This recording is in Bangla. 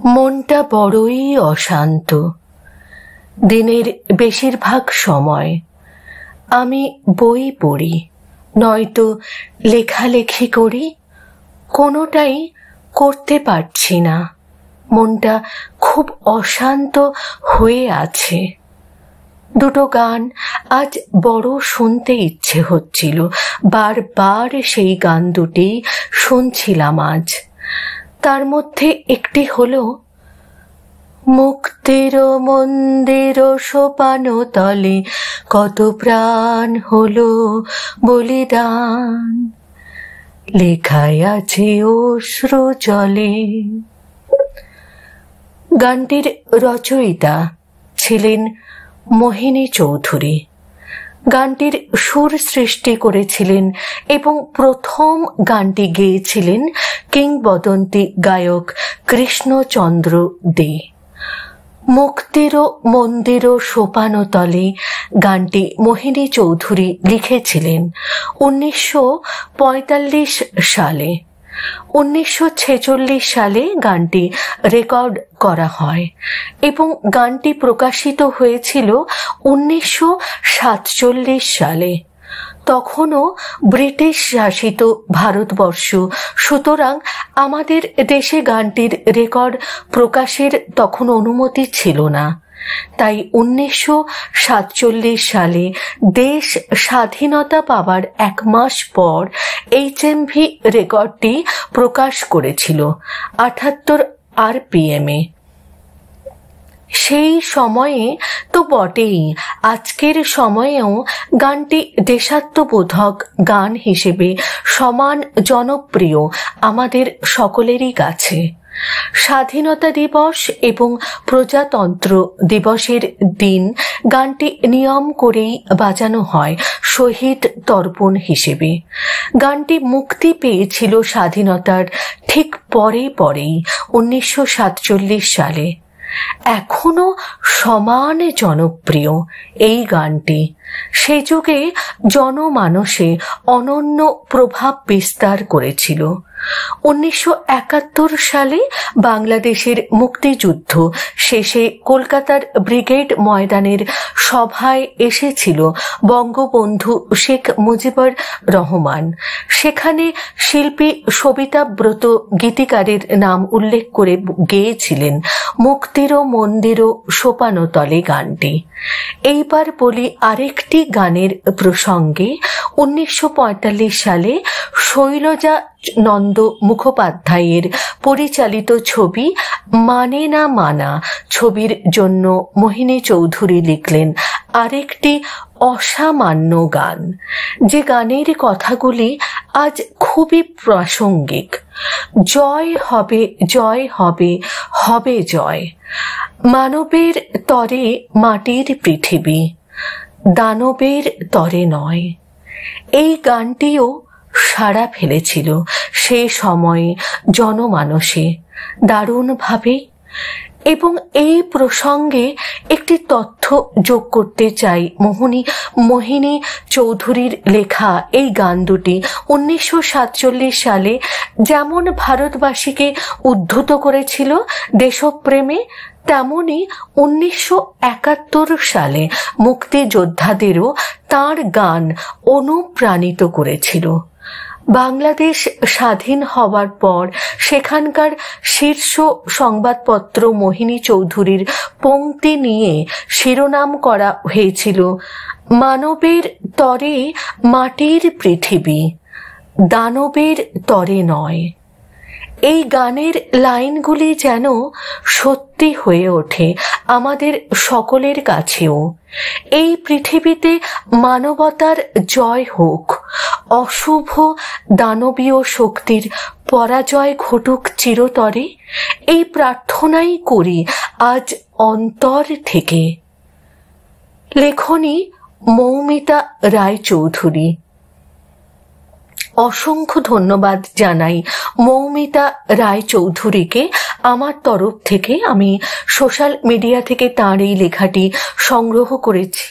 মনটা বড়ই অশান্ত। দিনের বেশিরভাগ সময় আমি বই পড়ি, নয়তো লেখালেখি করি। কোনোটাই করতে পারছি না। মনটা খুব অশান্ত হয়ে আছে। দুটো গান আজ বড় শুনতে ইচ্ছে হচ্ছিল। বারবার সেই গান দুটি শুনছিলাম আজ। তার মধ্যে একটি হলো, মুক্তির মন্দির সোপান তলে কত প্রাণ হলো বলিদান, লেখায় আছে অশ্রু জলে। গানটির রচয়িতা ছিলেন মোহিনী চৌধুরী। গানটির সুর সৃষ্টি করেছিলেন এবং প্রথম গানটি গেয়েছিলেন কিংবদন্তি গায়ক কৃষ্ণচন্দ্র দে। মুক্তির মন্দির সোপান তলে গানটি মোহিনী চৌধুরী লিখেছিলেন 1945 সালে। 1946 সালে গানটি রেকর্ড করা হয় এবং গানটি প্রকাশিত হয়েছিল 1947 সালে। তখনও ব্রিটিশ শাসিত ভারতবর্ষ, সুতরাং আমাদের দেশে গানটির রেকর্ড প্রকাশের তখন অনুমতি ছিল না। তাই 1947 সালে দেশ স্বাধীনতা পাওয়ার 1 মাস পর HMV রেকর্ডটি প্রকাশ করেছিল 78 RPM এ। সেই সময়ে তো বটেই, আজকের সময়েও গানটি দেশাত্মবোধক গান হিসেবে সমান জনপ্রিয় আমাদের সকলেরই কাছে। স্বাধীনতা দিবস এবং প্রজাতন্ত্র দিবসের দিন গানটি নিয়ম করেই বাজানো হয় শহীদ তর্পণ হিসেবে। গানটি মুক্তি পেয়েছিল স্বাধীনতার ঠিক পরেই 1947 সালে। এখনো সমান জনপ্রিয় এই গানটি। সে যুগে জনমানসে অনন্য প্রভাব বিস্তার করেছিল। 1971 সালে বাংলাদেশের মুক্তিযুদ্ধ শেষে কলকাতার ব্রিগেড ময়দানের সভায় এসেছিল বঙ্গবন্ধু শেখ মুজিবুর রহমান। সেখানে শিল্পী সবিতা ব্রত গীতিকারের নাম উল্লেখ করে গেয়েছিলেন মুক্তির মন্দির সোপান তলে গানটি। এইবার বলি আরেকটি গানের প্রসঙ্গে। 1945 সালে শৈলজা নন্দ মুখোপাধ্যায়ের পরিচালিত ছবি মানে না মানা ছবির জন্য মোহিনী চৌধুরী লিখলেন আরেকটি অসামান্য গান, যে গানের কথাগুলি আজ খুবই প্রাসঙ্গিক। জয় হবে, জয় হবে, হবে জয়। মানবের তরে মাটির পৃথিবী, দানবের তরে নয়। এই গানটিও সাড়া ফেলেছিল সে সময়ে জনমানসে দারুণভাবে। এবং এই প্রসঙ্গে একটি তথ্য যোগ করতে চাই। মোহিনী চৌধুরীর লেখা এই গান দুটি 1947 সালে যেমন ভারতবাসীকে উদ্ধত করেছিল দেশপ্রেমে, তেমনি 1971 সালে মুক্তিযোদ্ধাদেরও তাঁর গান অনুপ্রাণিত করেছিল। বাংলাদেশ স্বাধীন হওয়ার পর সেখানকার শীর্ষ সংবাদপত্র মোহিনী চৌধুরীর পংক্তি নিয়ে শিরোনাম করা হয়েছিল মানবের তরে মাটির পৃথিবী, দানবের তরে নয়। এই গানের লাইনগুলি যেন সত্যি হয়ে ওঠে আমাদের সকলের কাছেও। এই পৃথিবীতে মানবতার জয় হোক, অশুভ দানবীয় শক্তির পরাজয় ঘটুক চিরতরে, এই প্রার্থনাই করি আজ অন্তর থেকে। লেখনী মৌমিতা রায়চৌধুরী। অসংখ্য ধন্যবাদ জানাই মৌমিতা রায়চৌধুরীকে আমার তরফ থেকে। আমি সোশ্যাল মিডিয়া থেকে তাঁর এই লেখাটি সংগ্রহ করেছি